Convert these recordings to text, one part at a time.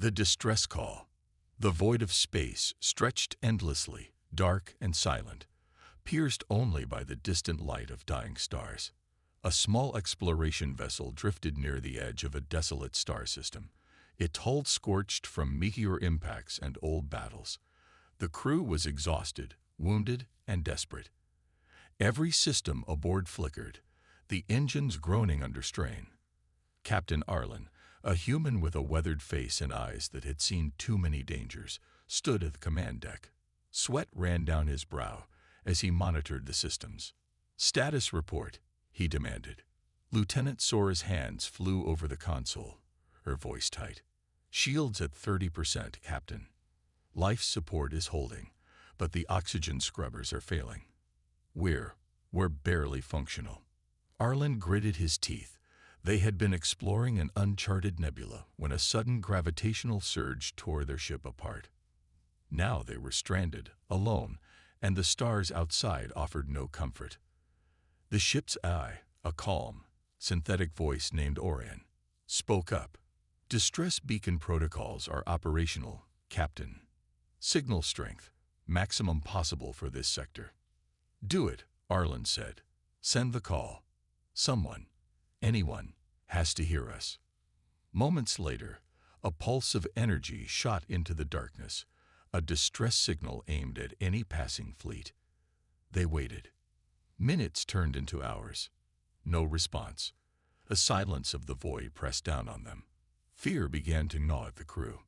The distress call. The void of space stretched endlessly, dark and silent, pierced only by the distant light of dying stars. A small exploration vessel drifted near the edge of a desolate star system, its hull scorched from meteor impacts and old battles. The crew was exhausted, wounded, and desperate. Every system aboard flickered, the engines groaning under strain. Captain Arlen, a human with a weathered face and eyes that had seen too many dangers, stood at the command deck. Sweat ran down his brow as he monitored the systems. "Status report," he demanded. Lieutenant Sora's hands flew over the console, her voice tight. "Shields at 30%, Captain. Life support is holding, but the oxygen scrubbers are failing. We're barely functional." Arlen gritted his teeth. They had been exploring an uncharted nebula when a sudden gravitational surge tore their ship apart. Now they were stranded, alone, and the stars outside offered no comfort. The ship's eye, a calm, synthetic voice named Orion, spoke up. "Distress beacon protocols are operational, Captain. Signal strength, maximum possible for this sector." "Do it," Arlen said. "Send the call. Someone, anyone, has to hear us." Moments later, a pulse of energy shot into the darkness, a distress signal aimed at any passing fleet. They waited. Minutes turned into hours. No response. A silence of the void pressed down on them. Fear began to gnaw at the crew.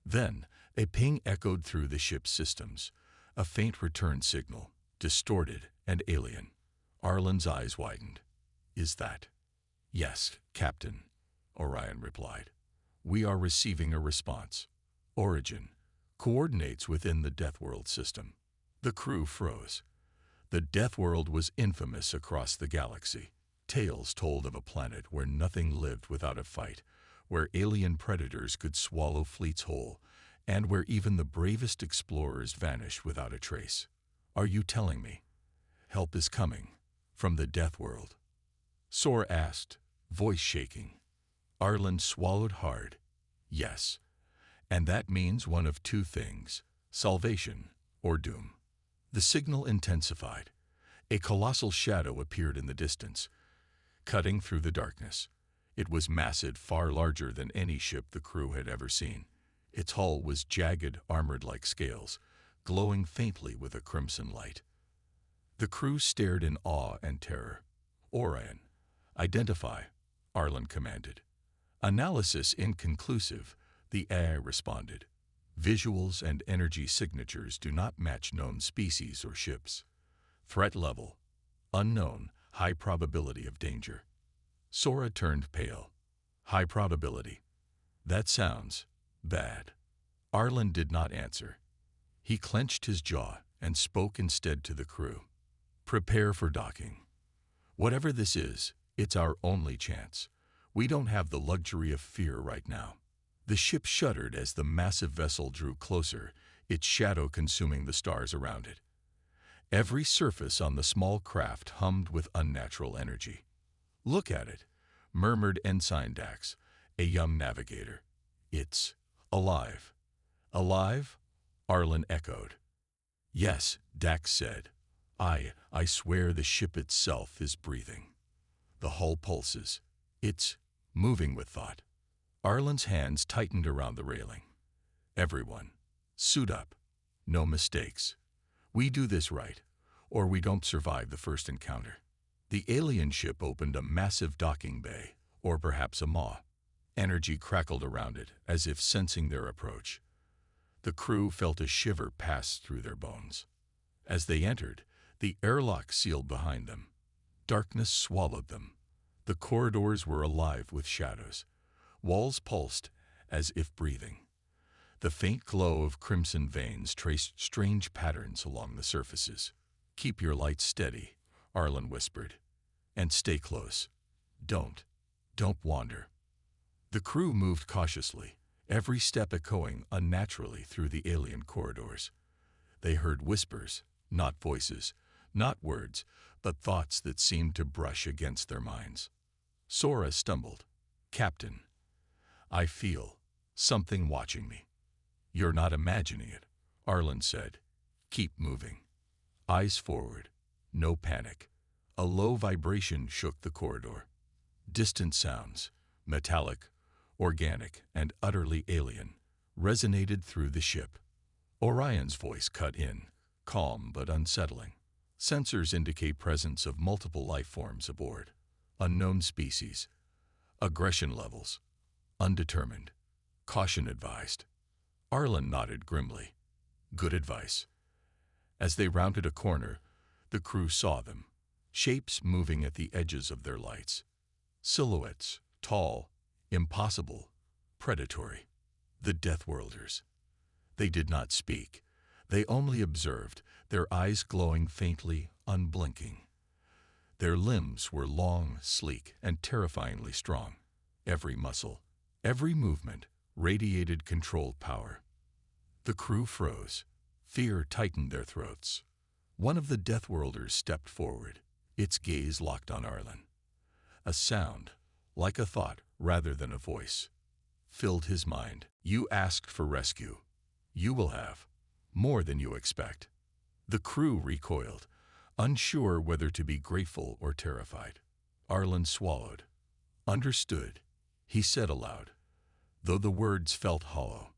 Then, a ping echoed through the ship's systems, a faint return signal, distorted and alien. Arlen's eyes widened. "Is that?" "Yes, Captain," Orion replied. "We are receiving a response. Origin. Coordinates within the Deathworld system." The crew froze. The Deathworld was infamous across the galaxy. Tales told of a planet where nothing lived without a fight, where alien predators could swallow fleets whole, and where even the bravest explorers vanished without a trace. "Are you telling me help is coming from the Deathworld?" Sora asked, voice shaking. Arlen swallowed hard. "Yes. And that means one of two things, salvation or doom." The signal intensified. A colossal shadow appeared in the distance, cutting through the darkness. It was massive, far larger than any ship the crew had ever seen. Its hull was jagged, armored like scales, glowing faintly with a crimson light. The crew stared in awe and terror. "Orion, identify," Arlen commanded. "Analysis inconclusive," the AI responded. "Visuals and energy signatures do not match known species or ships. Threat level, unknown, high probability of danger." Sora turned pale. "High probability. That sounds bad." Arlen did not answer. He clenched his jaw and spoke instead to the crew. "Prepare for docking. Whatever this is, it's our only chance. We don't have the luxury of fear right now." The ship shuddered as the massive vessel drew closer, its shadow consuming the stars around it. Every surface on the small craft hummed with unnatural energy. "Look at it," murmured Ensign Dax, a young navigator. "It's alive." "Alive?" Arlen echoed. "Yes," Dax said. I swear the ship itself is breathing. The hull pulses. It's moving with thought." Arlen's hands tightened around the railing. "Everyone, suit up. No mistakes. We do this right, or we don't survive the first encounter." The alien ship opened a massive docking bay, or perhaps a maw. Energy crackled around it, as if sensing their approach. The crew felt a shiver pass through their bones. As they entered, the airlock sealed behind them. Darkness swallowed them. The corridors were alive with shadows. Walls pulsed, as if breathing. The faint glow of crimson veins traced strange patterns along the surfaces. "Keep your lights steady," Arlen whispered. "And stay close. Don't wander." The crew moved cautiously, every step echoing unnaturally through the alien corridors. They heard whispers, not voices, not words, but thoughts that seemed to brush against their minds. Sora stumbled. "Captain, I feel Something watching me. You're not imagining it, Arlen said. Keep moving. Eyes forward. No panic. A low vibration shook the corridor. Distant sounds, metallic, organic, and utterly alien, resonated through the ship. Orion's voice cut in, calm but unsettling. Sensors indicate presence of multiple life forms aboard. Unknown species. Aggression levels. Undetermined. Caution advised. Arlen nodded grimly. Good advice. As they rounded a corner, the crew saw them. Shapes moving at the edges of their lights. Silhouettes, tall, impossible, predatory. The Deathworlders. They did not speak. They only observed, their eyes glowing faintly, unblinking. Their limbs were long, sleek, and terrifyingly strong. Every muscle, every movement, radiated controlled power. The crew froze. Fear tightened their throats. One of the Deathworlders stepped forward, its gaze locked on Arlen. A sound, like a thought rather than a voice, filled his mind. You asked for rescue. You will have more than you expect. The crew recoiled, unsure whether to be grateful or terrified. Arlen swallowed. Understood, he said aloud, though the words felt hollow.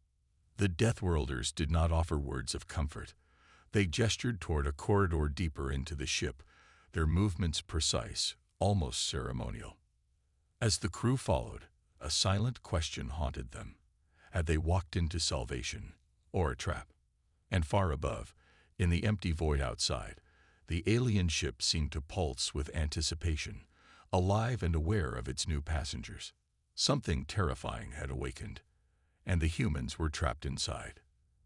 The Deathworlders did not offer words of comfort. They gestured toward a corridor deeper into the ship, their movements precise, almost ceremonial. As the crew followed, a silent question haunted them. Had they walked into salvation, or a trap? And far above, in the empty void outside, the alien ship seemed to pulse with anticipation, alive and aware of its new passengers. Something terrifying had awakened, and the humans were trapped inside.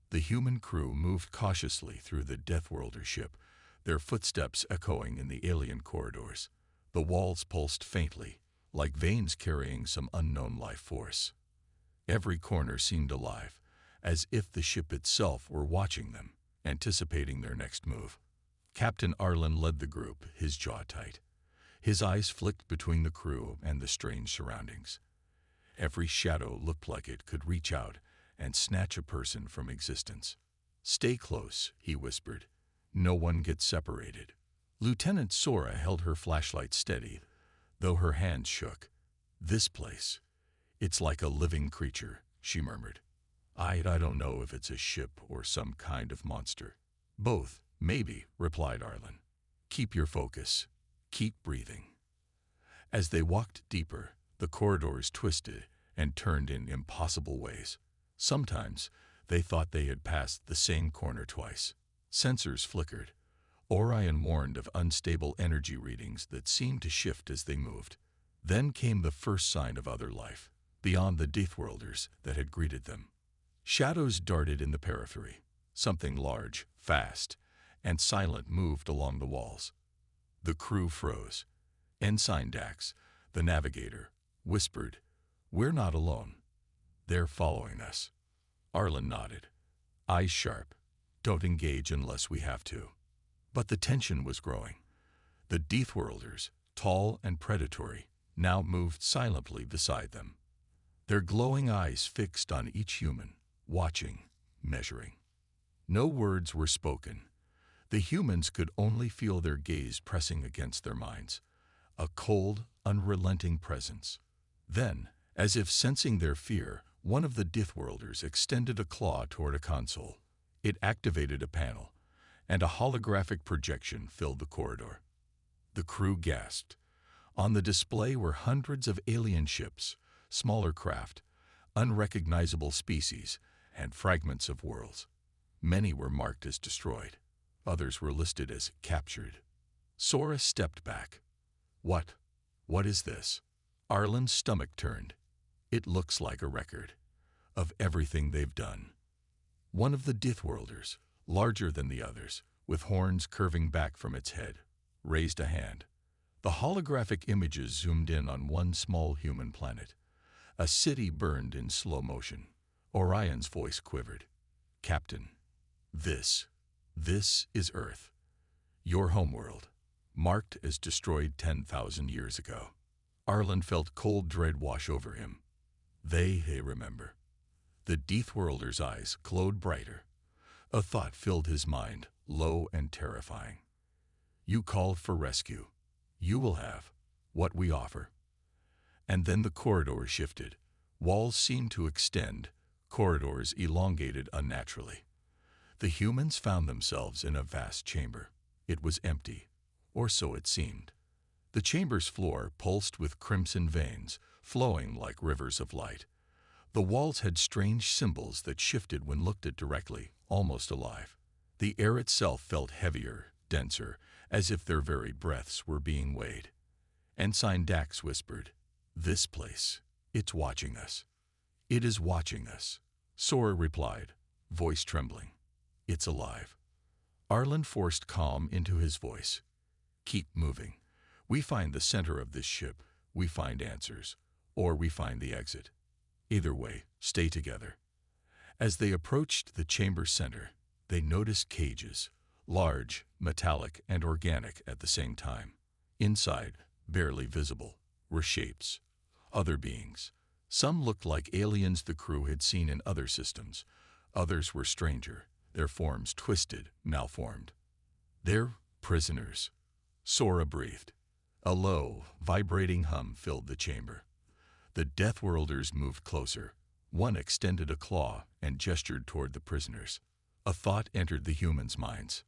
The human crew moved cautiously through the Deathworlder ship, their footsteps echoing in the alien corridors. The walls pulsed faintly, like veins carrying some unknown life force. Every corner seemed alive, as if the ship itself were watching them, anticipating their next move. Captain Arlen led the group, his jaw tight. His eyes flicked between the crew and the strange surroundings. Every shadow looked like it could reach out and snatch a person from existence. Stay close, he whispered. No one gets separated. Lieutenant Sora held her flashlight steady, though her hands shook. This place, it's like a living creature, she murmured. I don't know if it's a ship or some kind of monster. Both, maybe, replied Arlen. Keep your focus. Keep breathing. As they walked deeper, the corridors twisted and turned in impossible ways. Sometimes they thought they had passed the same corner twice. Sensors flickered. Orion warned of unstable energy readings that seemed to shift as they moved. Then came the first sign of other life, beyond the Deathworlders that had greeted them. Shadows darted in the periphery. Something large, fast, and silent moved along the walls. The crew froze. Ensign Dax, the navigator, whispered, "We're not alone. They're following us." Arlen nodded, eyes sharp. Don't engage unless we have to. But the tension was growing. The Deathworlders, tall and predatory, now moved silently beside them. Their glowing eyes fixed on each human, watching, measuring. No words were spoken. The humans could only feel their gaze pressing against their minds, a cold, unrelenting presence. Then, as if sensing their fear, one of the Deathworlders extended a claw toward a console. It activated a panel, and a holographic projection filled the corridor. The crew gasped. On the display were hundreds of alien ships, smaller craft, unrecognizable species, and fragments of worlds. Many were marked as destroyed. Others were listed as captured. Sora stepped back. What is this? Arlen's stomach turned. It looks like a record of everything they've done. One of the Deathworlders, larger than the others, with horns curving back from its head, raised a hand. The holographic images zoomed in on one small human planet. A city burned in slow motion. Orion's voice quivered. Captain, this is Earth. Your homeworld, marked as destroyed 10,000 years ago. Arlen felt cold dread wash over him. They remember. The Deathworlder's eyes glowed brighter. A thought filled his mind, low and terrifying. You called for rescue. You will have what we offer. And then the corridor shifted. Walls seemed to extend, corridors elongated unnaturally. The humans found themselves in a vast chamber. It was empty, or so it seemed. The chamber's floor pulsed with crimson veins, flowing like rivers of light. The walls had strange symbols that shifted when looked at directly, almost alive. The air itself felt heavier, denser, as if their very breaths were being weighed. Ensign Dax whispered, "This place, it's watching us. It is watching us." Sora replied, voice trembling, "It's alive." Arlen forced calm into his voice. "Keep moving. We find the center of this ship, we find answers, or we find the exit. Either way, stay together." As they approached the chamber's center, they noticed cages, large, metallic, and organic at the same time. Inside, barely visible, were shapes, other beings. Some looked like aliens the crew had seen in other systems. Others were stranger, their forms twisted, malformed. "They're prisoners," Sora breathed. A low, vibrating hum filled the chamber. The Deathworlders moved closer. One extended a claw and gestured toward the prisoners. A thought entered the humans' minds.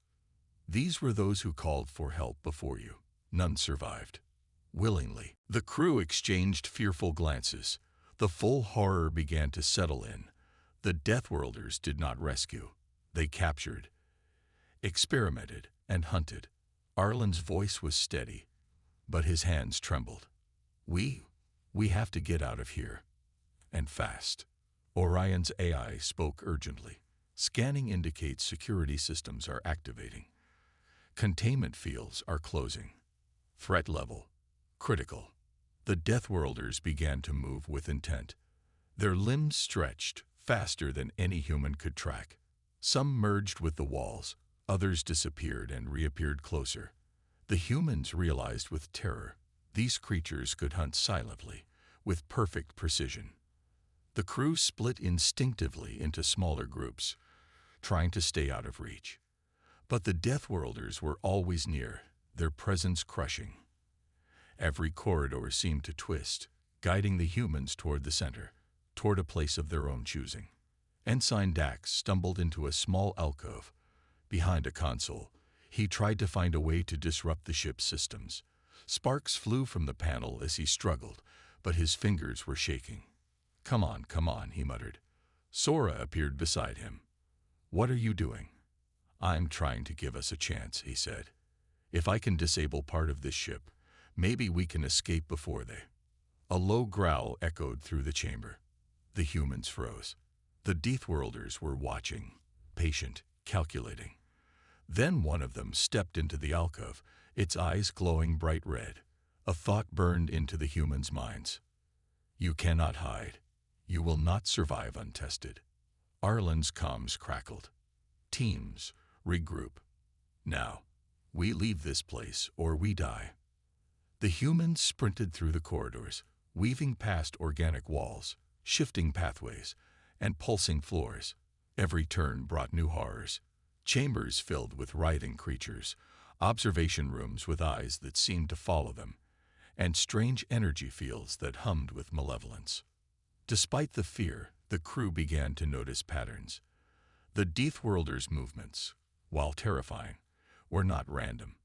These were those who called for help before you. None survived. Willingly, the crew exchanged fearful glances. The full horror began to settle in. The Deathworlders did not rescue. They captured, experimented, and hunted. Arlen's voice was steady, but his hands trembled. We have to get out of here. And fast." Orion's AI spoke urgently. "Scanning indicates security systems are activating. Containment fields are closing. Threat level, critical." The Deathworlders began to move with intent. Their limbs stretched faster than any human could track. Some merged with the walls, others disappeared and reappeared closer. The humans realized with terror these creatures could hunt silently, with perfect precision. The crew split instinctively into smaller groups, trying to stay out of reach. But the Deathworlders were always near, their presence crushing. Every corridor seemed to twist, guiding the humans toward the center, toward a place of their own choosing. Ensign Dax stumbled into a small alcove. Behind a console, he tried to find a way to disrupt the ship's systems. Sparks flew from the panel as he struggled, but his fingers were shaking. Come on," he muttered. Sora appeared beside him. "What are you doing?" "I'm trying to give us a chance," he said. "If I can disable part of this ship, maybe we can escape before they." A low growl echoed through the chamber. The humans froze. The Deathworlders were watching, patient, calculating. Then one of them stepped into the alcove, its eyes glowing bright red. A thought burned into the humans' minds. "You cannot hide. You will not survive untested." Arlen's comms crackled. "Teams, regroup. Now, we leave this place or we die." The humans sprinted through the corridors, weaving past organic walls, shifting pathways, and pulsing floors. Every turn brought new horrors. Chambers filled with writhing creatures, observation rooms with eyes that seemed to follow them, and strange energy fields that hummed with malevolence. Despite the fear, the crew began to notice patterns. The Deathworlders' movements, while terrifying, were not random.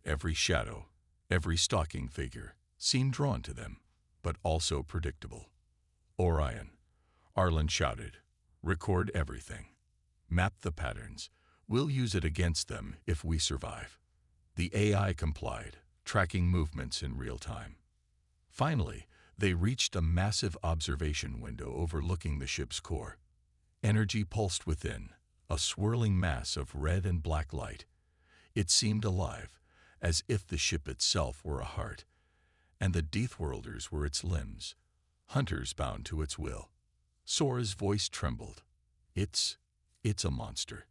Every shadow, every stalking figure, seemed drawn to them, but also predictable. "Orion," Arlen shouted, "record everything. Map the patterns. We'll use it against them if we survive." The AI complied, tracking movements in real time. Finally, they reached a massive observation window overlooking the ship's core. Energy pulsed within, a swirling mass of red and black light. It seemed alive, as if the ship itself were a heart, and the Deathworlders were its limbs, hunters bound to its will. Sora's voice trembled. It's a monster.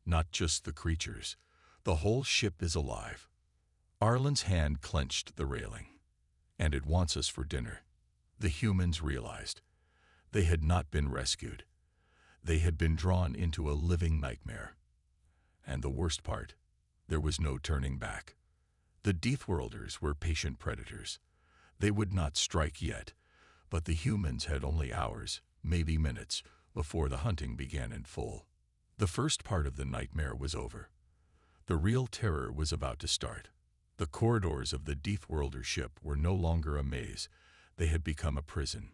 Not just the creatures. The whole ship is alive." Arlen's hand clenched the railing. "And it wants us for dinner." The humans realized. They had not been rescued. They had been drawn into a living nightmare. And the worst part, there was no turning back. The Deathworlders were patient predators. They would not strike yet, but the humans had only hours, maybe minutes, before the hunting began in full. The first part of the nightmare was over. The real terror was about to start. The corridors of the Deathworlder ship were no longer a maze. They had become a prison.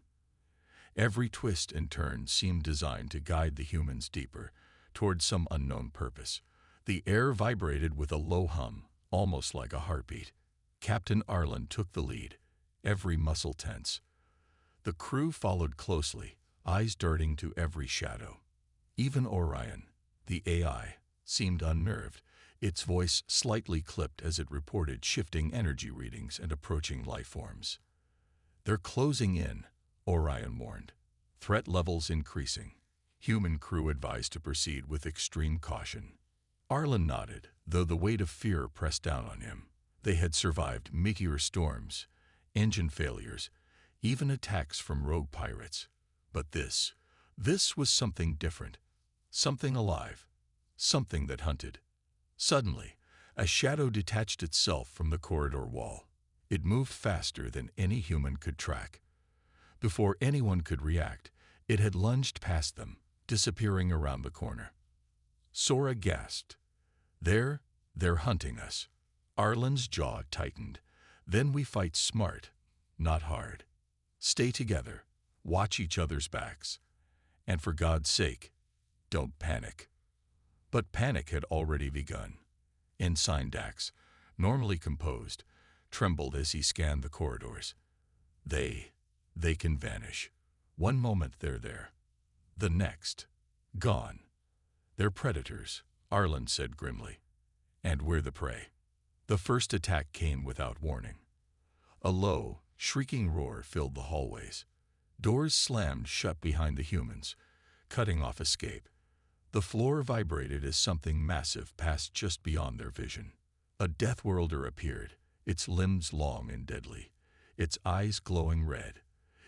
Every twist and turn seemed designed to guide the humans deeper, toward some unknown purpose. The air vibrated with a low hum, almost like a heartbeat. Captain Arlen took the lead, every muscle tense. The crew followed closely, eyes darting to every shadow. Even Orion, the AI, seemed unnerved, its voice slightly clipped as it reported shifting energy readings and approaching life forms. "They're closing in," Orion warned. "Threat levels increasing." Human crew advised to proceed with extreme caution. Arlen nodded, though the weight of fear pressed down on him. They had survived meteor storms, engine failures, even attacks from rogue pirates. But this was something different, something alive, something that hunted. Suddenly, a shadow detached itself from the corridor wall. It moved faster than any human could track. Before anyone could react, it had lunged past them, disappearing around the corner. Sora gasped. They're hunting us." Arlen's jaw tightened. "Then we fight smart, not hard. Stay together, watch each other's backs. And for God's sake, don't panic." But panic had already begun. Ensign Dax, normally composed, trembled as he scanned the corridors. They can vanish. One moment they're there. The next, gone. "They're predators," Arlen said grimly. "And we're the prey." The first attack came without warning. A low, shrieking roar filled the hallways. Doors slammed shut behind the humans, cutting off escape. The floor vibrated as something massive passed just beyond their vision. A Deathworlder appeared, its limbs long and deadly, its eyes glowing red.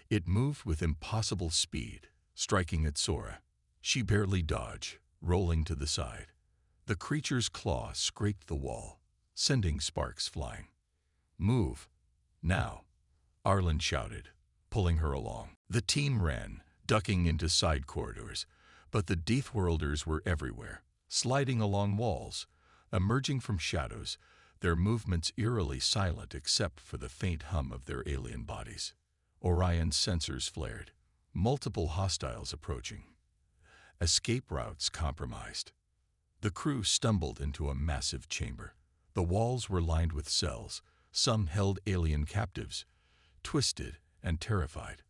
It moved with impossible speed, striking at Sora. She barely dodged, rolling to the side. The creature's claw scraped the wall, sending sparks flying. "Move, now," Arlen shouted, pulling her along. The team ran, ducking into side corridors, but the Deathworlders were everywhere, sliding along walls, emerging from shadows, their movements eerily silent except for the faint hum of their alien bodies. Orion's sensors flared, multiple hostiles approaching. Escape routes compromised. The crew stumbled into a massive chamber. The walls were lined with cells. Some held alien captives, twisted and terrified.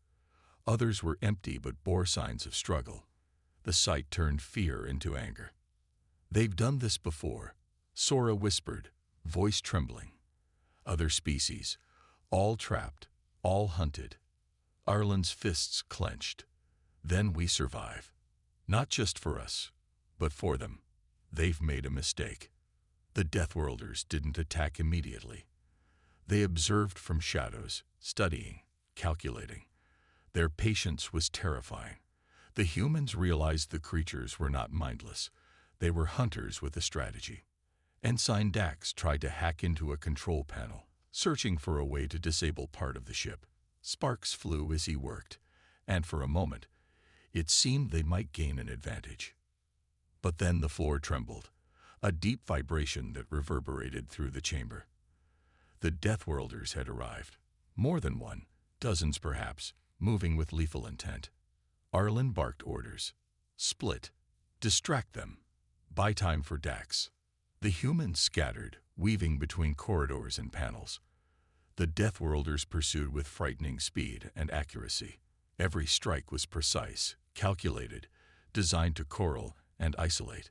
Others were empty but bore signs of struggle. The sight turned fear into anger. "They've done this before," Sora whispered, voice trembling. "Other species, all trapped, all hunted." Arlen's fists clenched. "Then we survive. Not just for us, but for them. They've made a mistake." The Deathworlders didn't attack immediately. They observed from shadows, studying, calculating. Their patience was terrifying. The humans realized the creatures were not mindless. They were hunters with a strategy. Ensign Dax tried to hack into a control panel, searching for a way to disable part of the ship. Sparks flew as he worked, and for a moment, it seemed they might gain an advantage. But then the floor trembled, a deep vibration that reverberated through the chamber. The Deathworlders had arrived. More than one, dozens perhaps, moving with lethal intent. Arlen barked orders. "Split. Distract them. Buy time for Dax." The humans scattered, weaving between corridors and panels. The Deathworlders pursued with frightening speed and accuracy. Every strike was precise, calculated, designed to corral and isolate.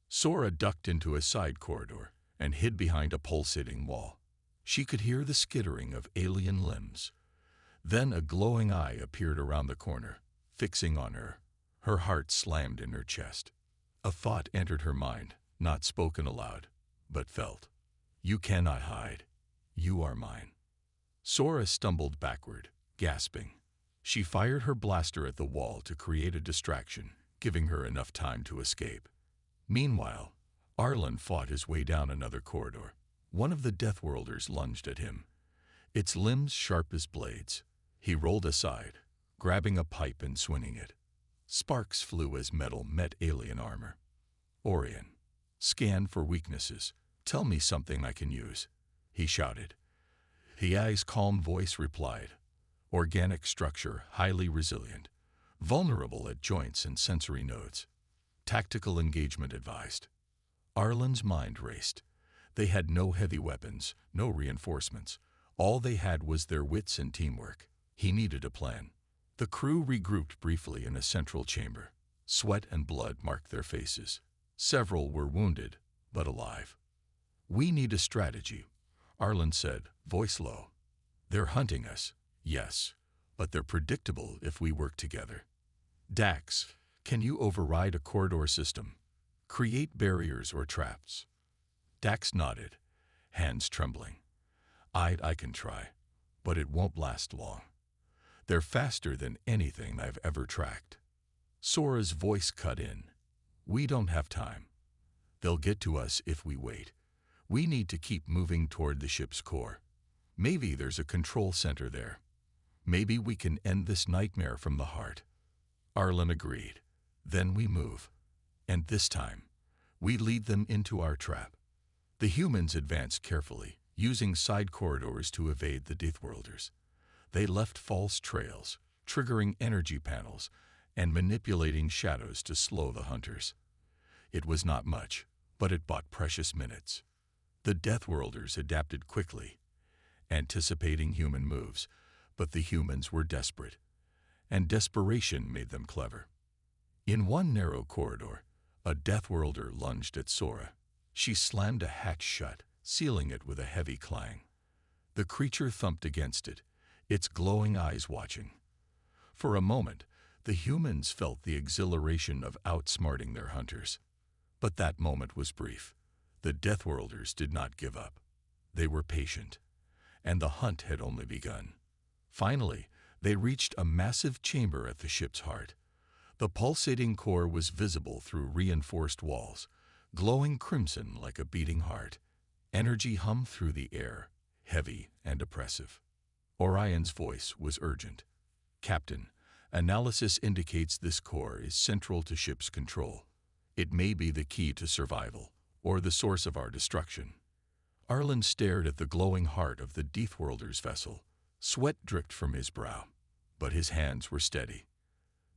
Sora ducked into a side corridor and hid behind a pulsating wall. She could hear the skittering of alien limbs. Then a glowing eye appeared around the corner, fixing on her. Her heart slammed in her chest. A thought entered her mind, not spoken aloud, but felt. "You cannot hide. You are mine." Sora stumbled backward, gasping. She fired her blaster at the wall to create a distraction, giving her enough time to escape. Meanwhile, Arlen fought his way down another corridor. One of the Deathworlders lunged at him, its limbs sharp as blades. He rolled aside, grabbing a pipe and swinging it. Sparks flew as metal met alien armor. Orion, scan for weaknesses. Tell me something I can use, he shouted. The AI's calm voice replied, organic structure, highly resilient, vulnerable at joints and sensory nodes. Tactical engagement advised. Arlen's mind raced. They had no heavy weapons, no reinforcements. All they had was their wits and teamwork. He needed a plan. The crew regrouped briefly in a central chamber. Sweat and blood marked their faces. Several were wounded, but alive. We need a strategy, Arlen said, voice low. They're hunting us, yes, but they're predictable if we work together. Dax, can you override a corridor system? Create barriers or traps? Dax nodded, hands trembling. I can try, but it won't last long. They're faster than anything I've ever tracked. Sora's voice cut in. We don't have time. They'll get to us if we wait. We need to keep moving toward the ship's core. Maybe there's a control center there. Maybe we can end this nightmare from the heart. Arlen agreed. Then we move. And this time, we lead them into our trap. The humans advanced carefully, using side corridors to evade the Deathworlders. They left false trails, triggering energy panels, and manipulating shadows to slow the hunters. It was not much, but it bought precious minutes. The Deathworlders adapted quickly, anticipating human moves, but the humans were desperate, and desperation made them clever. In one narrow corridor, a Deathworlder lunged at Sora. She slammed a hatch shut, sealing it with a heavy clang. The creature thumped against it, its glowing eyes watching. For a moment, the humans felt the exhilaration of outsmarting their hunters. But that moment was brief. The Deathworlders did not give up. They were patient, and the hunt had only begun. Finally, they reached a massive chamber at the ship's heart. The pulsating core was visible through reinforced walls, glowing crimson like a beating heart. Energy hummed through the air, heavy and oppressive. Orion's voice was urgent. Captain, analysis indicates this core is central to ship's control. It may be the key to survival, or the source of our destruction. Arlen stared at the glowing heart of the Deathworlders' vessel. Sweat dripped from his brow, but his hands were steady.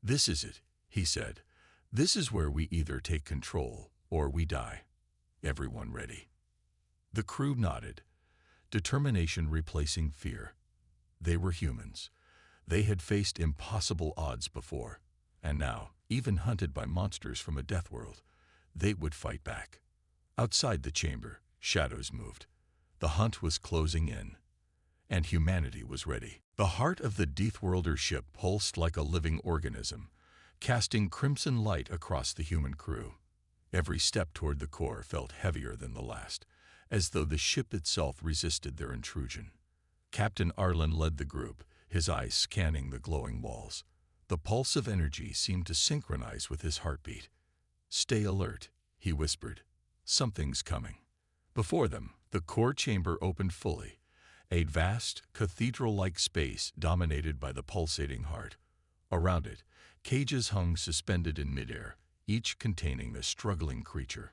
This is it, he said. This is where we either take control or we die. Everyone ready? The crew nodded, determination replacing fear. They were humans. They had faced impossible odds before, and now, even hunted by monsters from a death world, they would fight back. Outside the chamber, shadows moved. The hunt was closing in, and humanity was ready. The heart of the Deathworlder ship pulsed like a living organism, casting crimson light across the human crew. Every step toward the core felt heavier than the last, as though the ship itself resisted their intrusion. Captain Arlen led the group, his eyes scanning the glowing walls. The pulse of energy seemed to synchronize with his heartbeat. Stay alert, he whispered. Something's coming. Before them, the core chamber opened fully, a vast, cathedral-like space dominated by the pulsating heart. Around it, cages hung suspended in midair, each containing a struggling creature.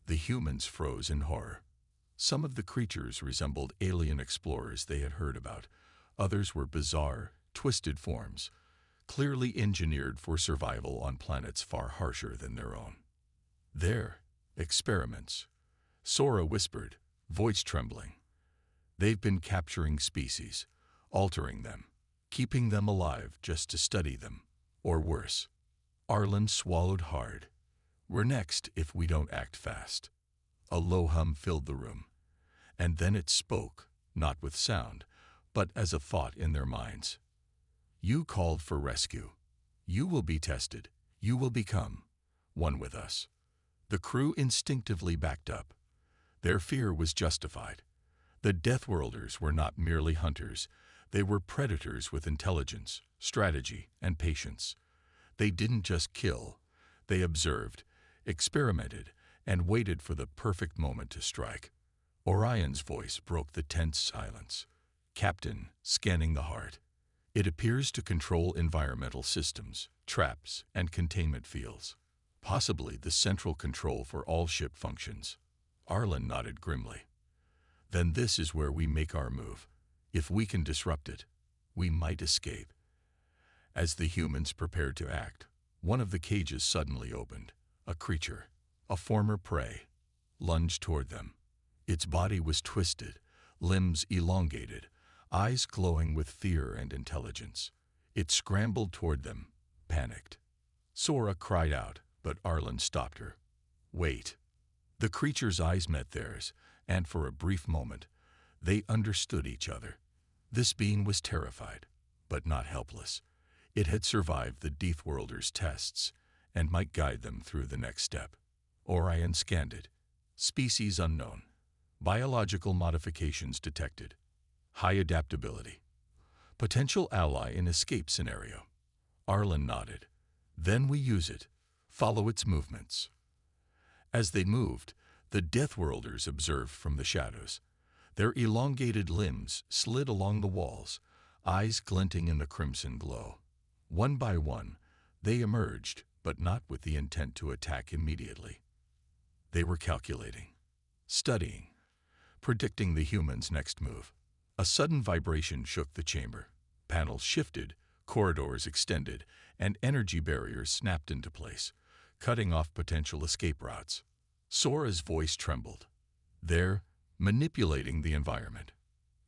The humans froze in horror. Some of the creatures resembled alien explorers they had heard about. Others were bizarre, twisted forms, clearly engineered for survival on planets far harsher than their own. They're experiments, Sora whispered, voice trembling. They've been capturing species, altering them, keeping them alive just to study them, or worse. Arlen swallowed hard. We're next if we don't act fast. A low hum filled the room, and then it spoke, not with sound, but as a thought in their minds. You called for rescue. You will be tested. You will become one with us. The crew instinctively backed up. Their fear was justified. The Deathworlders were not merely hunters. They were predators with intelligence, strategy, and patience. They didn't just kill. They observed, experimented, and waited for the perfect moment to strike. Orion's voice broke the tense silence. "Captain, scanning the heart. It appears to control environmental systems, traps, and containment fields. Possibly the central control for all ship functions." Arlen nodded grimly. "Then this is where we make our move. If we can disrupt it, we might escape." As the humans prepared to act, one of the cages suddenly opened. A creature, a former prey, lunged toward them. Its body was twisted, limbs elongated, eyes glowing with fear and intelligence. It scrambled toward them, panicked. Sora cried out, but Arlen stopped her. "Wait." The creature's eyes met theirs, and for a brief moment, they understood each other. This being was terrified, but not helpless. It had survived the Deathworlders' tests and might guide them through the next step. Orion scanned it. Species unknown. Biological modifications detected. High adaptability. Potential ally in escape scenario. Arlen nodded. "Then we use it. Follow its movements." As they moved, the Deathworlders observed from the shadows. Their elongated limbs slid along the walls, eyes glinting in the crimson glow. One by one, they emerged, but not with the intent to attack immediately. They were calculating, studying, predicting the humans' next move. A sudden vibration shook the chamber. Panels shifted, corridors extended, and energy barriers snapped into place, cutting off potential escape routes. Sora's voice trembled. "They're manipulating the environment,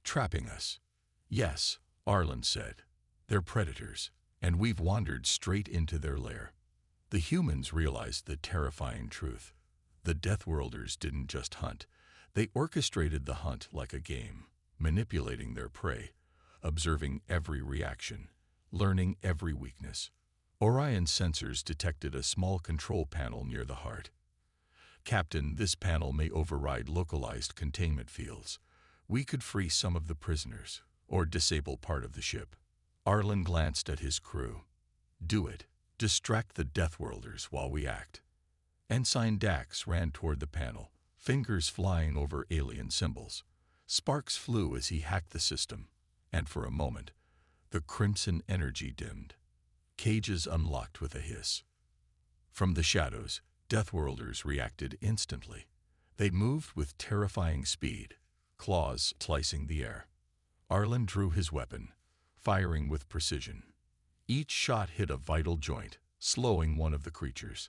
trapping us." "Yes," Arlen said. "They're predators, and we've wandered straight into their lair." The humans realized the terrifying truth. The Deathworlders didn't just hunt. They orchestrated the hunt like a game, manipulating their prey, observing every reaction, learning every weakness. Orion's sensors detected a small control panel near the heart. "Captain, this panel may override localized containment fields. We could free some of the prisoners, or disable part of the ship." Arlen glanced at his crew. "Do it. Distract the Deathworlders while we act." Ensign Dax ran toward the panel, fingers flying over alien symbols. Sparks flew as he hacked the system, and for a moment, the crimson energy dimmed. Cages unlocked with a hiss. From the shadows, Deathworlders reacted instantly. They moved with terrifying speed, claws slicing the air. Arlen drew his weapon, firing with precision. Each shot hit a vital joint, slowing one of the creatures.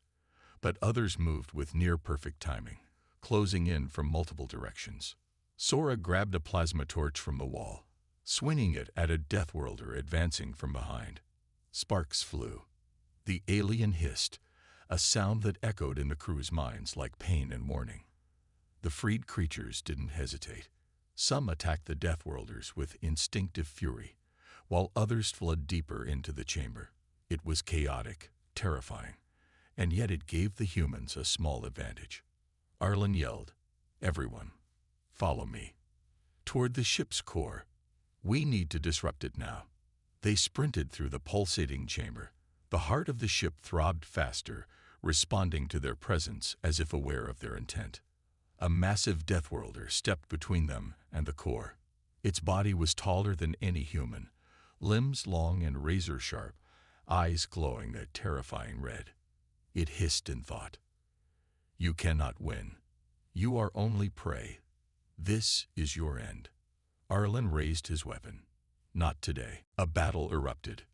But others moved with near-perfect timing, closing in from multiple directions. Sora grabbed a plasma torch from the wall, swinging it at a Deathworlder advancing from behind. Sparks flew. The alien hissed, a sound that echoed in the crew's minds like pain and warning. The freed creatures didn't hesitate. Some attacked the Deathworlders with instinctive fury, while others fled deeper into the chamber. It was chaotic, terrifying, and yet it gave the humans a small advantage. Arlen yelled, "Everyone, follow me." Toward the ship's core. "We need to disrupt it now." They sprinted through the pulsating chamber. The heart of the ship throbbed faster, responding to their presence as if aware of their intent. A massive Deathworlder stepped between them and the core. Its body was taller than any human, limbs long and razor-sharp, eyes glowing a terrifying red. It hissed in thought, "You cannot win. You are only prey. This is your end." Arlen raised his weapon. "Not today." A battle erupted.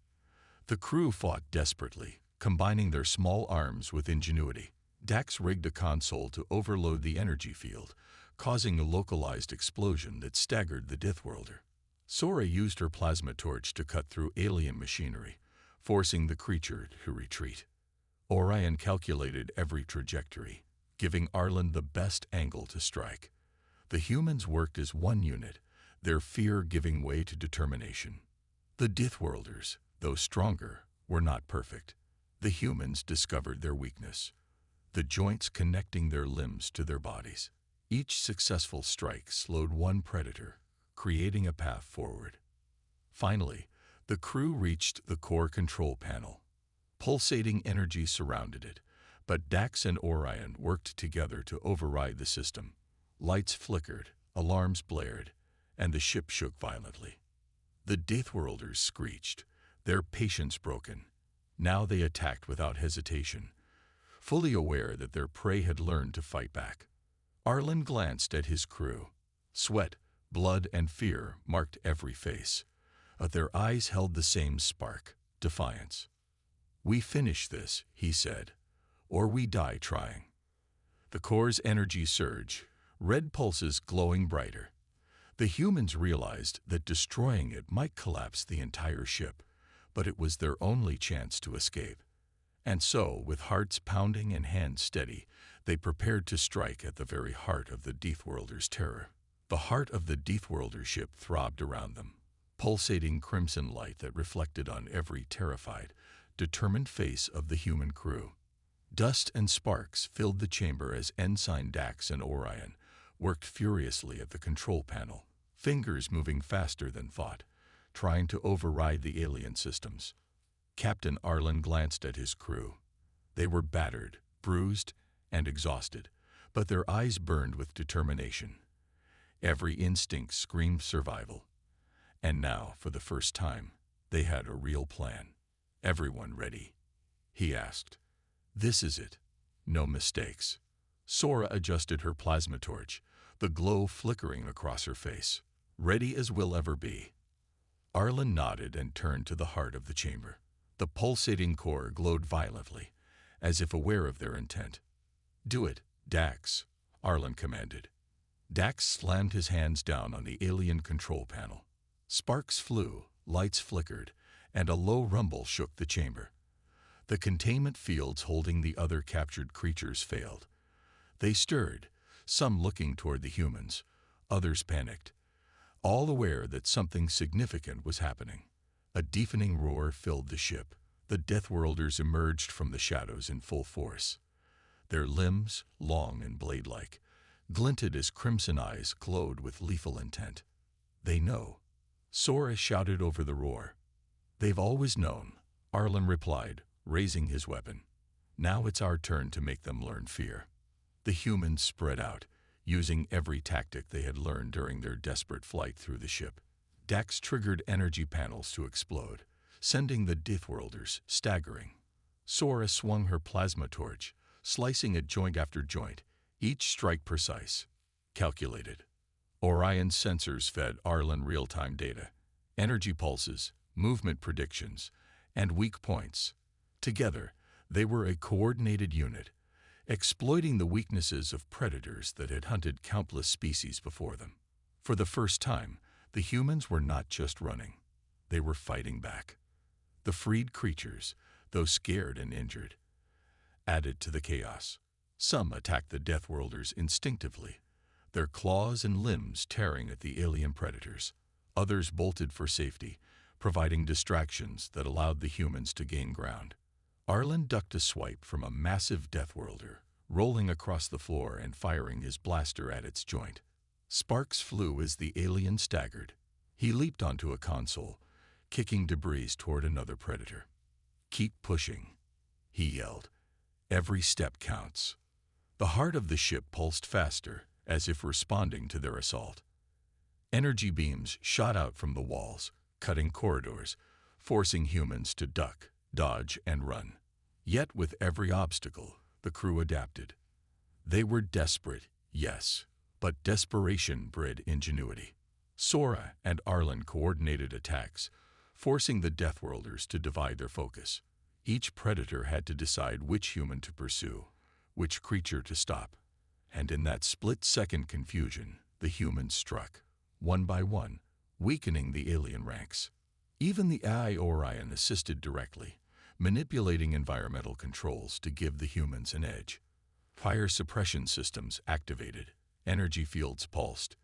The crew fought desperately, combining their small arms with ingenuity. Dax rigged a console to overload the energy field, causing a localized explosion that staggered the Deathworlder. Sora used her plasma torch to cut through alien machinery, forcing the creature to retreat. Orion calculated every trajectory, giving Arlen the best angle to strike. The humans worked as one unit, their fear giving way to determination. The Deathworlders, though stronger, were not perfect. The humans discovered their weakness, the joints connecting their limbs to their bodies. Each successful strike slowed one predator, creating a path forward. Finally, the crew reached the core control panel. Pulsating energy surrounded it, But Dax and Orion worked together to override the system. Lights flickered, alarms blared, and the ship shook violently. The Deathworlders screeched, their patience broken. Now they attacked without hesitation, fully aware that their prey had learned to fight back. Arlen glanced at his crew. Sweat, blood, and fear marked every face, but their eyes held the same spark, defiance. "We finish this," he said, "or we die trying." The core's energy surged, red pulses glowing brighter. The humans realized that destroying it might collapse the entire ship, but it was their only chance to escape. And so, with hearts pounding and hands steady, they prepared to strike at the very heart of the Deathworlders' terror. The heart of the Deathworlder ship throbbed around them, pulsating crimson light that reflected on every terrified, determined face of the human crew. Dust and sparks filled the chamber as Ensign Dax and Orion worked furiously at the control panel, fingers moving faster than thought, trying to override the alien systems. Captain Arlen glanced at his crew. They were battered, bruised, and exhausted, but their eyes burned with determination. Every instinct screamed survival. And now, for the first time, they had a real plan. "Everyone ready?" he asked. "This is it. No mistakes." Sora adjusted her plasma torch, the glow flickering across her face. "Ready as we'll ever be." Arlen nodded and turned to the heart of the chamber. The pulsating core glowed violently, as if aware of their intent. "Do it, Dax," Arlen commanded. Dax slammed his hands down on the alien control panel. Sparks flew, lights flickered, and a low rumble shook the chamber. The containment fields holding the other captured creatures failed. They stirred, some looking toward the humans, others panicked, all aware that something significant was happening. A deafening roar filled the ship. The Deathworlders emerged from the shadows in full force. Their limbs, long and blade-like, glinted as crimson eyes glowed with lethal intent. "They know," Sora shouted over the roar. "They've always known," Arlen replied, raising his weapon. "Now it's our turn to make them learn fear." The humans spread out, using every tactic they had learned during their desperate flight through the ship. Dax triggered energy panels to explode, sending the Deathworlders staggering. Sora swung her plasma torch, slicing at joint after joint, each strike precise, calculated. Orion's sensors fed Arlen real-time data, energy pulses, movement predictions, and weak points. Together, they were a coordinated unit, exploiting the weaknesses of predators that had hunted countless species before them. For the first time, the humans were not just running. They were fighting back. The freed creatures, though scared and injured, added to the chaos. Some attacked the Deathworlders instinctively, their claws and limbs tearing at the alien predators. Others bolted for safety, providing distractions that allowed the humans to gain ground. Arlen ducked a swipe from a massive Deathworlder, rolling across the floor and firing his blaster at its joint. Sparks flew as the alien staggered. He leaped onto a console, kicking debris toward another predator. "Keep pushing," he yelled. "Every step counts." The heart of the ship pulsed faster, as if responding to their assault. Energy beams shot out from the walls, cutting corridors, forcing humans to duck, dodge, and run. Yet with every obstacle, the crew adapted. They were desperate, yes, but desperation bred ingenuity. Sora and Arlen coordinated attacks, forcing the Deathworlders to divide their focus. Each predator had to decide which human to pursue, which creature to stop. And in that split-second confusion, the humans struck, one by one, weakening the alien ranks. Even the AI Orion assisted directly, manipulating environmental controls to give the humans an edge. Fire suppression systems activated, energy fields pulsed,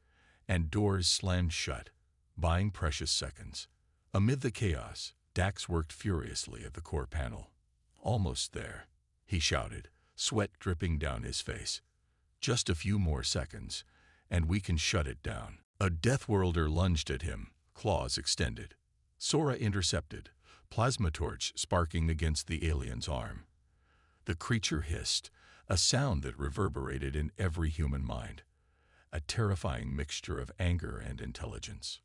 and doors slammed shut, buying precious seconds. Amid the chaos, Dax worked furiously at the core panel. "Almost there," he shouted, sweat dripping down his face. "Just a few more seconds, and we can shut it down." A Deathworlder lunged at him, claws extended. Sora intercepted, plasma torch sparking against the alien's arm. The creature hissed, a sound that reverberated in every human mind, a terrifying mixture of anger and intelligence.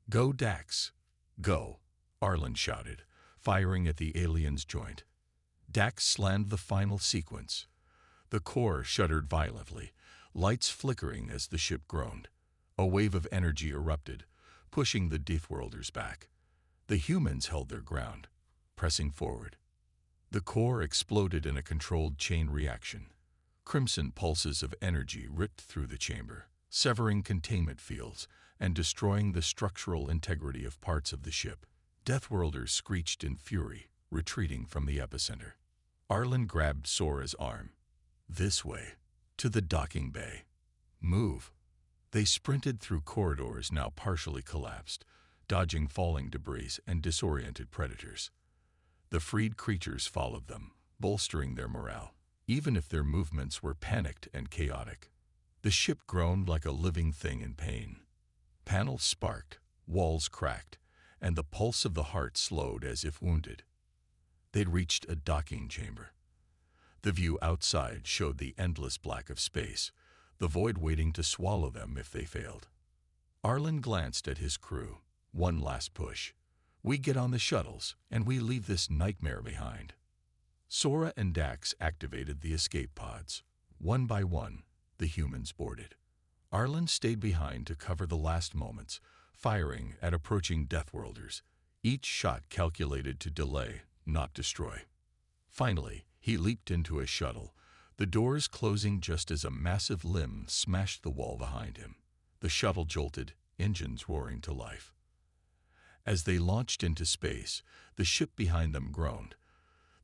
"Go, Dax! Go!" Arlen shouted, firing at the alien's joint. Dax slammed the final sequence. The core shuddered violently, lights flickering as the ship groaned. A wave of energy erupted, pushing the Deathworlders back. The humans held their ground, pressing forward. The core exploded in a controlled chain reaction. Crimson pulses of energy ripped through the chamber, severing containment fields and destroying the structural integrity of parts of the ship. Deathworlders screeched in fury, retreating from the epicenter. Arlen grabbed Sora's arm. "This way, to the docking bay. Move." They sprinted through corridors now partially collapsed, dodging falling debris and disoriented predators. The freed creatures followed them, bolstering their morale, even if their movements were panicked and chaotic. The ship groaned like a living thing in pain. Panels sparked, walls cracked, and the pulse of the heart slowed as if wounded. They'd reached a docking chamber. The view outside showed the endless black of space, the void waiting to swallow them if they failed. Arlen glanced at his crew. One last push. We get on the shuttles, and we leave this nightmare behind. Sora and Dax activated the escape pods. One by one, the humans boarded. Arlen stayed behind to cover the last moments, firing at approaching Deathworlders, each shot calculated to delay, not destroy. Finally, he leaped into a shuttle, the doors closing just as a massive limb smashed the wall behind him. The shuttle jolted, engines roaring to life. As they launched into space, the ship behind them groaned,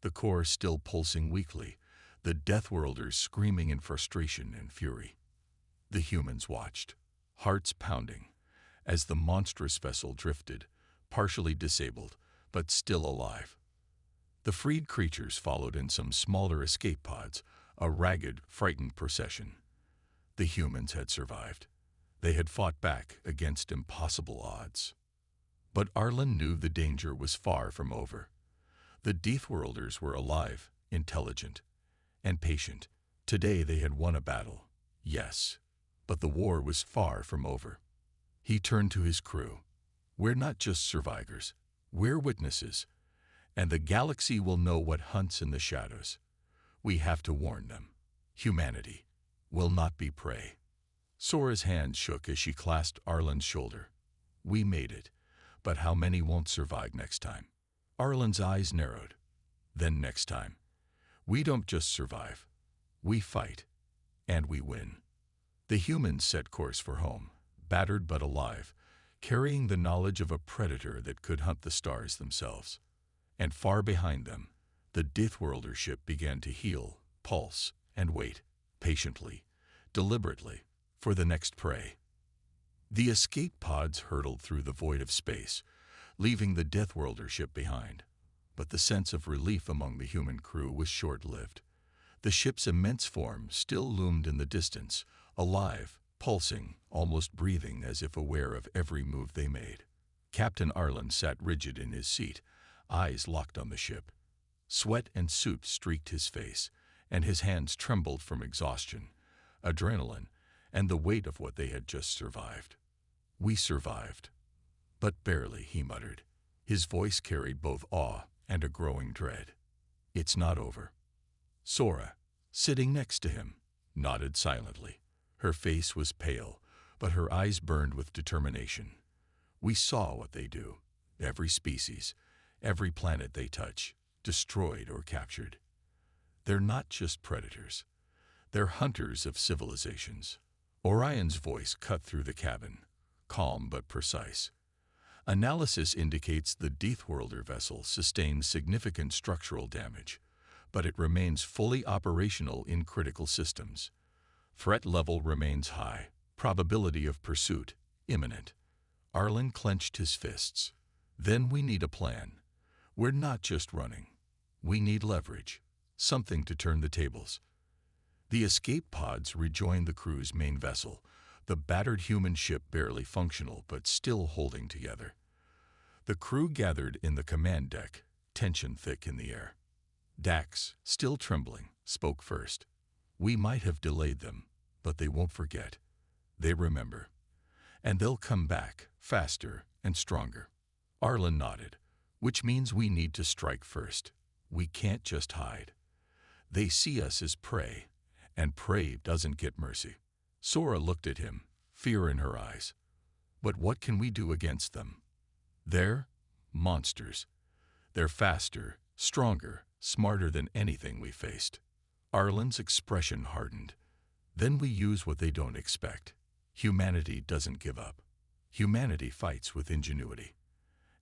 the core still pulsing weakly, the Deathworlders screaming in frustration and fury. The humans watched, hearts pounding, as the monstrous vessel drifted, partially disabled, but still alive. The freed creatures followed in some smaller escape pods, a ragged, frightened procession. The humans had survived. They had fought back against impossible odds. But Arlen knew the danger was far from over. The Deathworlders were alive, intelligent, and patient. Today they had won a battle, yes, but the war was far from over. He turned to his crew. "We're not just survivors, we're witnesses, and the galaxy will know what hunts in the shadows. We have to warn them. Humanity will not be prey." Sora's hand shook as she clasped Arlen's shoulder. "We made it, but how many won't survive next time?" Arlen's eyes narrowed. "Then next time, we don't just survive, we fight, and we win." The humans set course for home, battered but alive, carrying the knowledge of a predator that could hunt the stars themselves. And far behind them, the Deathworlder ship began to heal, pulse, and wait, patiently, deliberately, for the next prey. The escape pods hurtled through the void of space, leaving the Deathworlder ship behind. But the sense of relief among the human crew was short-lived. The ship's immense form still loomed in the distance, alive, pulsing, almost breathing as if aware of every move they made. Captain Arlen sat rigid in his seat, eyes locked on the ship. Sweat and soot streaked his face, and his hands trembled from exhaustion, adrenaline, and the weight of what they had just survived. "We survived, but barely," he muttered. His voice carried both awe and a growing dread. "It's not over." Sora, sitting next to him, nodded silently. Her face was pale, but her eyes burned with determination. "We saw what they do. Every species, every planet they touch, destroyed or captured. They're not just predators. They're hunters of civilizations." Orion's voice cut through the cabin, calm but precise. "Analysis indicates the Deathworlder vessel sustained significant structural damage, but it remains fully operational in critical systems. Threat level remains high, probability of pursuit imminent." Arlen clenched his fists. "Then we need a plan. We're not just running. We need leverage, something to turn the tables." The escape pods rejoined the crew's main vessel, the battered human ship barely functional but still holding together. The crew gathered in the command deck, tension thick in the air. Dax, still trembling, spoke first. We might have delayed them, but they won't forget. They remember. And they'll come back, faster and stronger. Arlen nodded, which means we need to strike first. We can't just hide. They see us as prey, and prey doesn't get mercy. Sora looked at him, fear in her eyes. But what can we do against them? They're monsters. They're faster, stronger, smarter than anything we faced. Arlen's expression hardened. Then we use what they don't expect. Humanity doesn't give up. Humanity fights with ingenuity.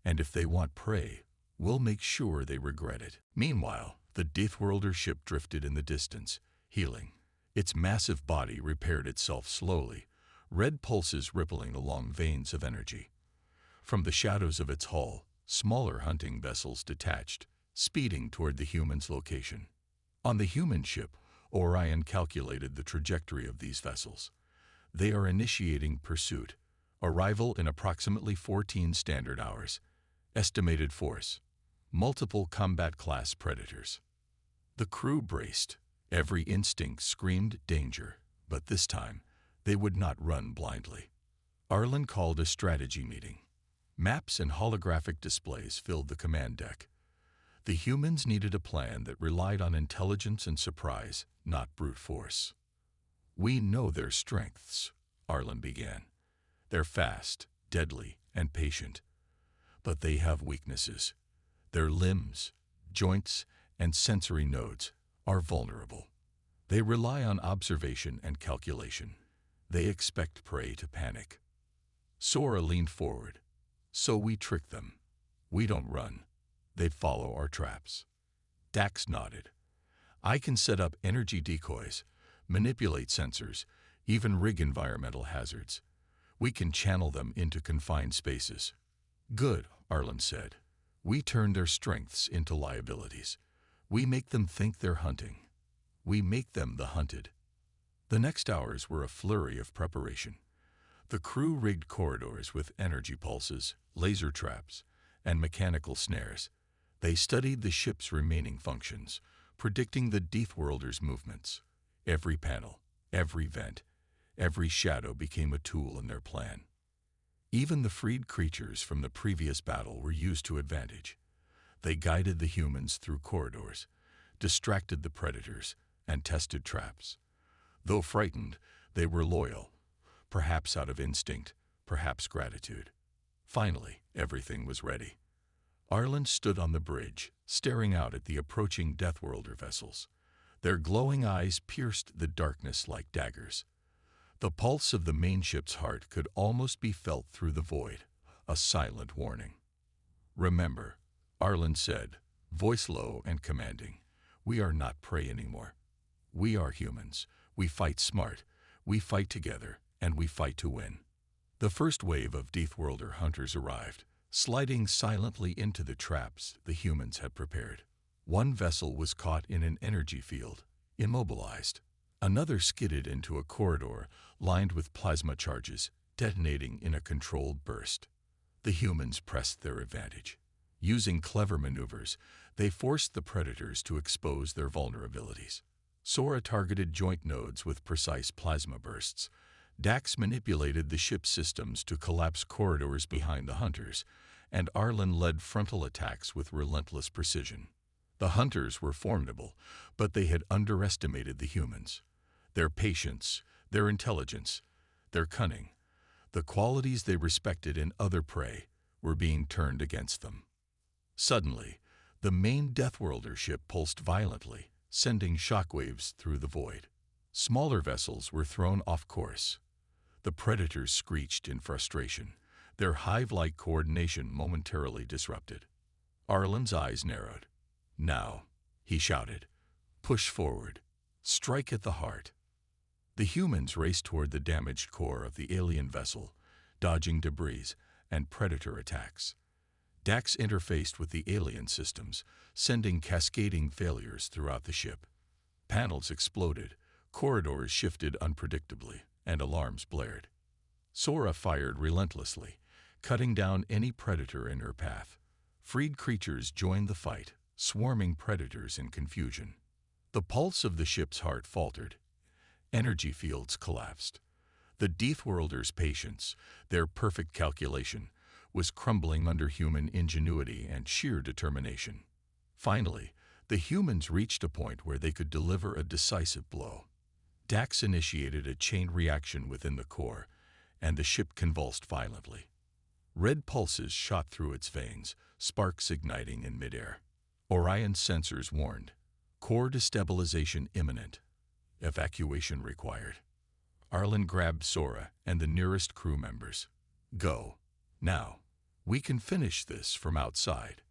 And if they want prey, we'll make sure they regret it. Meanwhile, the Deathworlder ship drifted in the distance, healing. Its massive body repaired itself slowly, red pulses rippling along veins of energy. From the shadows of its hull, smaller hunting vessels detached, speeding toward the humans' location. On the human ship, Orion calculated the trajectory of these vessels. They are initiating pursuit. Arrival in approximately 14 standard hours. Estimated force. Multiple combat-class predators. The crew braced. Every instinct screamed danger, but this time, they would not run blindly. Arlen called a strategy meeting. Maps and holographic displays filled the command deck. The humans needed a plan that relied on intelligence and surprise, not brute force. We know their strengths, Arlen began. They're fast, deadly, and patient. But they have weaknesses. Their limbs, joints, and sensory nodes are vulnerable. They rely on observation and calculation. They expect prey to panic. Sora leaned forward. So we trick them. We don't run. They follow our traps. Dax nodded. I can set up energy decoys, manipulate sensors, even rig environmental hazards. We can channel them into confined spaces. Good, Arlen said. We turn their strengths into liabilities. We make them think they're hunting. We make them the hunted. The next hours were a flurry of preparation. The crew rigged corridors with energy pulses, laser traps, and mechanical snares. They studied the ship's remaining functions, predicting the Deathworlders' movements. Every panel, every vent, every shadow became a tool in their plan. Even the freed creatures from the previous battle were used to advantage. They guided the humans through corridors, distracted the predators, and tested traps. Though frightened, they were loyal, perhaps out of instinct, perhaps gratitude. Finally, everything was ready. Arlen stood on the bridge, staring out at the approaching Deathworlder vessels. Their glowing eyes pierced the darkness like daggers. The pulse of the main ship's heart could almost be felt through the void, a silent warning. Remember, Arlen said, voice low and commanding, we are not prey anymore. We are humans. We fight smart. We fight together, and we fight to win. The first wave of Deathworlder hunters arrived, sliding silently into the traps the humans had prepared. One vessel was caught in an energy field, immobilized. Another skidded into a corridor lined with plasma charges, detonating in a controlled burst. The humans pressed their advantage. Using clever maneuvers, they forced the predators to expose their vulnerabilities. Sora targeted joint nodes with precise plasma bursts. Dax manipulated the ship's systems to collapse corridors behind the hunters, and Arlen led frontal attacks with relentless precision. The hunters were formidable, but they had underestimated the humans. Their patience, their intelligence, their cunning, the qualities they respected in other prey, were being turned against them. Suddenly, the main Deathworlder ship pulsed violently, sending shockwaves through the void. Smaller vessels were thrown off course. The predators screeched in frustration, their hive-like coordination momentarily disrupted. Arlen's eyes narrowed. Now, he shouted, push forward, strike at the heart. The humans raced toward the damaged core of the alien vessel, dodging debris and predator attacks. Dax interfaced with the alien systems, sending cascading failures throughout the ship. Panels exploded, corridors shifted unpredictably, and alarms blared. Sora fired relentlessly, cutting down any predator in her path. Freed creatures joined the fight, swarming predators in confusion. The pulse of the ship's heart faltered. Energy fields collapsed. The Deathworlders' patience, their perfect calculation, was crumbling under human ingenuity and sheer determination. Finally, the humans reached a point where they could deliver a decisive blow. Dax initiated a chain reaction within the core, and the ship convulsed violently. Red pulses shot through its veins, sparks igniting in midair. Orion's sensors warned. Core destabilization imminent. Evacuation required. Arlen grabbed Sora and the nearest crew members. Go. Now. We can finish this from outside.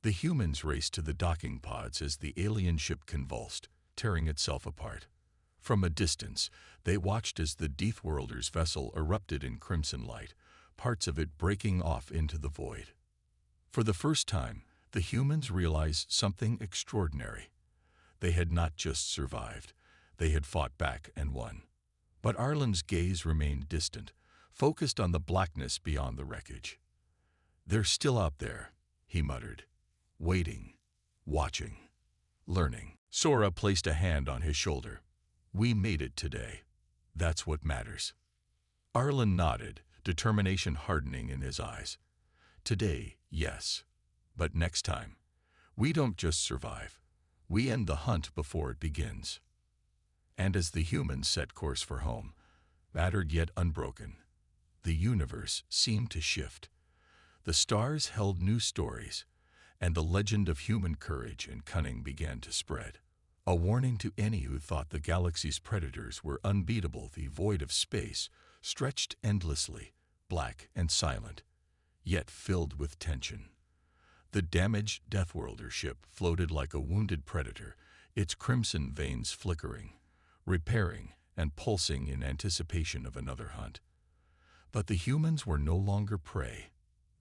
The humans raced to the docking pods as the alien ship convulsed, tearing itself apart. From a distance, they watched as the Deathworlders' vessel erupted in crimson light, parts of it breaking off into the void. For the first time, the humans realized something extraordinary. They had not just survived, they had fought back and won. But Arlen's gaze remained distant, focused on the blackness beyond the wreckage. "They're still out there," he muttered, waiting, watching, learning. Sora placed a hand on his shoulder. "We made it today. That's what matters." Arlen nodded, determination hardening in his eyes. "Today, yes. But next time, we don't just survive. We end the hunt before it begins." And as the humans set course for home, battered yet unbroken, the universe seemed to shift. The stars held new stories, and the legend of human courage and cunning began to spread. A warning to any who thought the galaxy's predators were unbeatable. The void of space stretched endlessly, black and silent, yet filled with tension. The damaged Deathworlder ship floated like a wounded predator, its crimson veins flickering, repairing and pulsing in anticipation of another hunt. But the humans were no longer prey.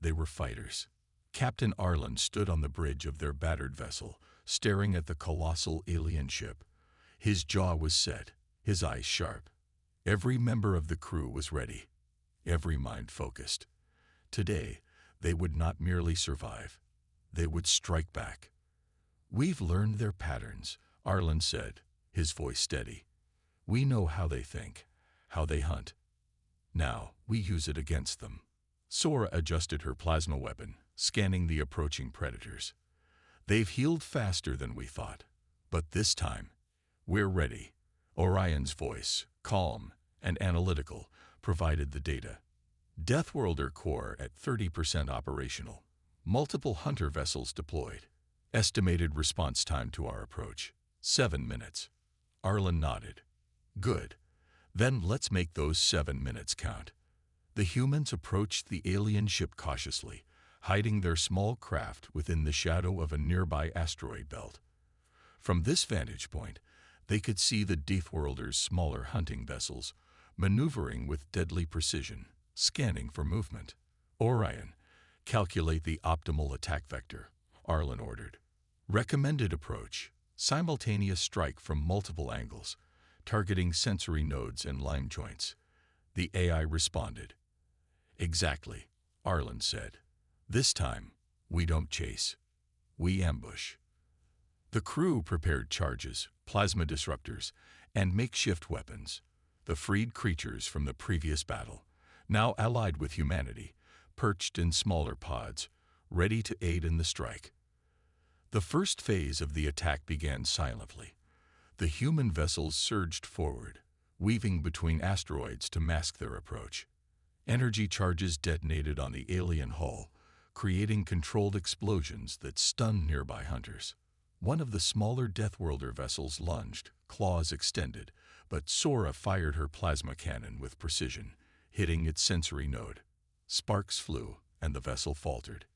They were fighters. Captain Arlen stood on the bridge of their battered vessel, staring at the colossal alien ship. His jaw was set, his eyes sharp. Every member of the crew was ready, every mind focused. Today, they would not merely survive. They would strike back. "We've learned their patterns," Arlen said, his voice steady. "We know how they think, how they hunt. Now, we use it against them." Sora adjusted her plasma weapon, scanning the approaching predators. "They've healed faster than we thought. But this time, we're ready." Orion's voice, calm and analytical, provided the data. Deathworlder core at 30% operational. Multiple hunter vessels deployed. Estimated response time to our approach, 7 minutes. Arlen nodded. "Good. Then let's make those 7 minutes count." The humans approached the alien ship cautiously, hiding their small craft within the shadow of a nearby asteroid belt. From this vantage point, they could see the Deathworlders' smaller hunting vessels, maneuvering with deadly precision, scanning for movement. "Orion, calculate the optimal attack vector," Arlen ordered. "Recommended approach, simultaneous strike from multiple angles, targeting sensory nodes and line joints." The AI responded. "Exactly," Arlen said. "This time, we don't chase. We ambush." The crew prepared charges, plasma disruptors, and makeshift weapons. The freed creatures from the previous battle, now allied with humanity, perched in smaller pods, ready to aid in the strike. The first phase of the attack began silently. The human vessels surged forward, weaving between asteroids to mask their approach. Energy charges detonated on the alien hull, creating controlled explosions that stunned nearby hunters. One of the smaller Deathworlder vessels lunged, claws extended, but Sora fired her plasma cannon with precision, hitting its sensory node. Sparks flew, and the vessel faltered.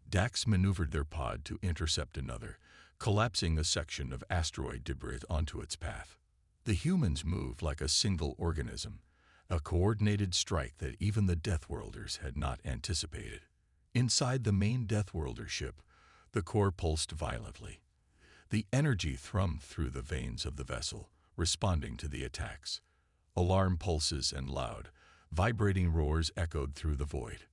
Dax maneuvered their pod to intercept another, collapsing a section of asteroid debris onto its path. The humans moved like a single organism, a coordinated strike that even the Deathworlders had not anticipated. Inside the main Deathworlder ship, the core pulsed violently. The energy thrummed through the veins of the vessel, responding to the attacks. Alarm pulses and loud, vibrating roars echoed through the void.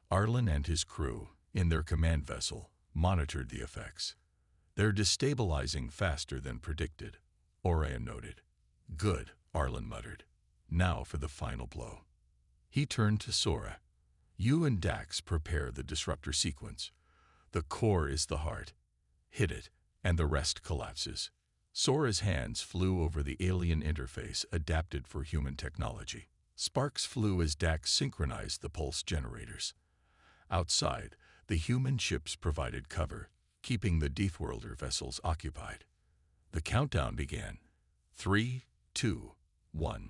Arlen and his crew, in their command vessel, monitored the effects. They're destabilizing faster than predicted, Orion noted. Good, Arlen muttered. Now for the final blow. He turned to Sora. You and Dax prepare the disruptor sequence. The core is the heart. Hit it, and the rest collapses. Sora's hands flew over the alien interface adapted for human technology. Sparks flew as Dax synchronized the pulse generators. Outside, the human ships provided cover, keeping the Deathworlder vessels occupied. The countdown began. 3, 2, 1.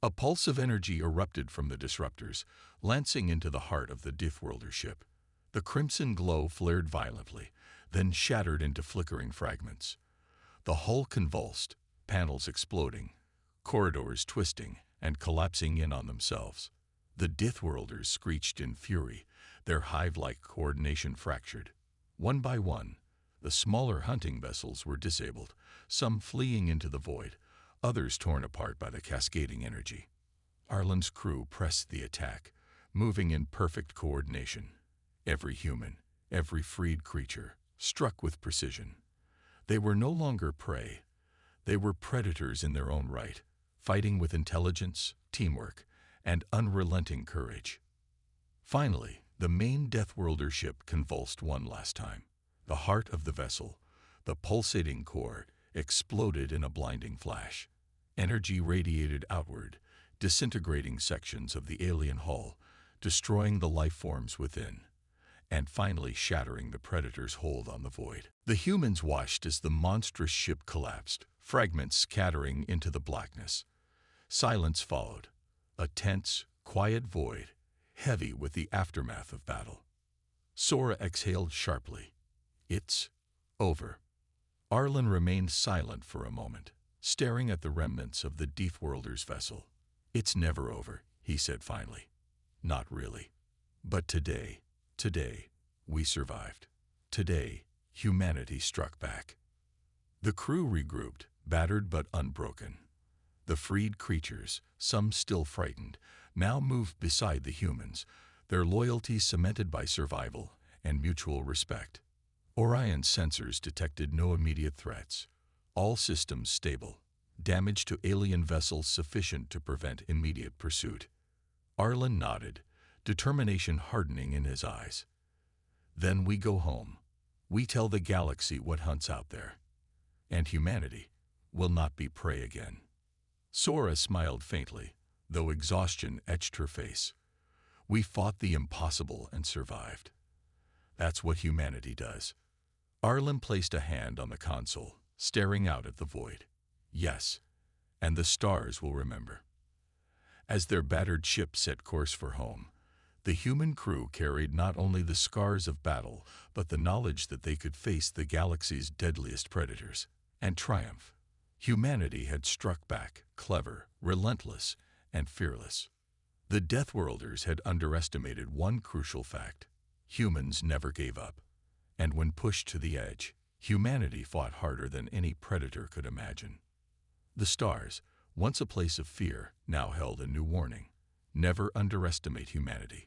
A pulse of energy erupted from the disruptors, lancing into the heart of the Deathworlder ship. The crimson glow flared violently, then shattered into flickering fragments. The hull convulsed, panels exploding, corridors twisting and collapsing in on themselves. The Deathworlders screeched in fury, their hive-like coordination fractured. One by one, the smaller hunting vessels were disabled, some fleeing into the void, others torn apart by the cascading energy. Arlen's crew pressed the attack, moving in perfect coordination. Every human, every freed creature, struck with precision. They were no longer prey. They were predators in their own right, fighting with intelligence, teamwork, and unrelenting courage. Finally, the main Deathworlder ship convulsed one last time. The heart of the vessel, the pulsating core, exploded in a blinding flash. Energy radiated outward, disintegrating sections of the alien hull, destroying the life forms within, and finally shattering the Predator's hold on the void. The humans watched as the monstrous ship collapsed, fragments scattering into the blackness. Silence followed, a tense, quiet void, heavy with the aftermath of battle. Sora exhaled sharply. It's over. Arlen remained silent for a moment, staring at the remnants of the Deathworlder's vessel. It's never over, he said finally. Not really. But today, we survived. Today, humanity struck back. The crew regrouped, battered but unbroken. The freed creatures, some still frightened, now moved beside the humans, their loyalty cemented by survival and mutual respect. Orion's sensors detected no immediate threats. All systems stable. Damage to alien vessels sufficient to prevent immediate pursuit. Arlen nodded, determination hardening in his eyes. Then we go home. We tell the galaxy what hunts out there. And humanity will not be prey again. Sora smiled faintly, though exhaustion etched her face. We fought the impossible and survived. That's what humanity does. Arlen placed a hand on the console, staring out at the void. Yes, and the stars will remember. As their battered ship set course for home, the human crew carried not only the scars of battle, but the knowledge that they could face the galaxy's deadliest predators and triumph. Humanity had struck back, clever, relentless, and fearless. The Deathworlders had underestimated one crucial fact. Humans never gave up. And when pushed to the edge, humanity fought harder than any predator could imagine. The stars, once a place of fear, now held a new warning. Never underestimate humanity.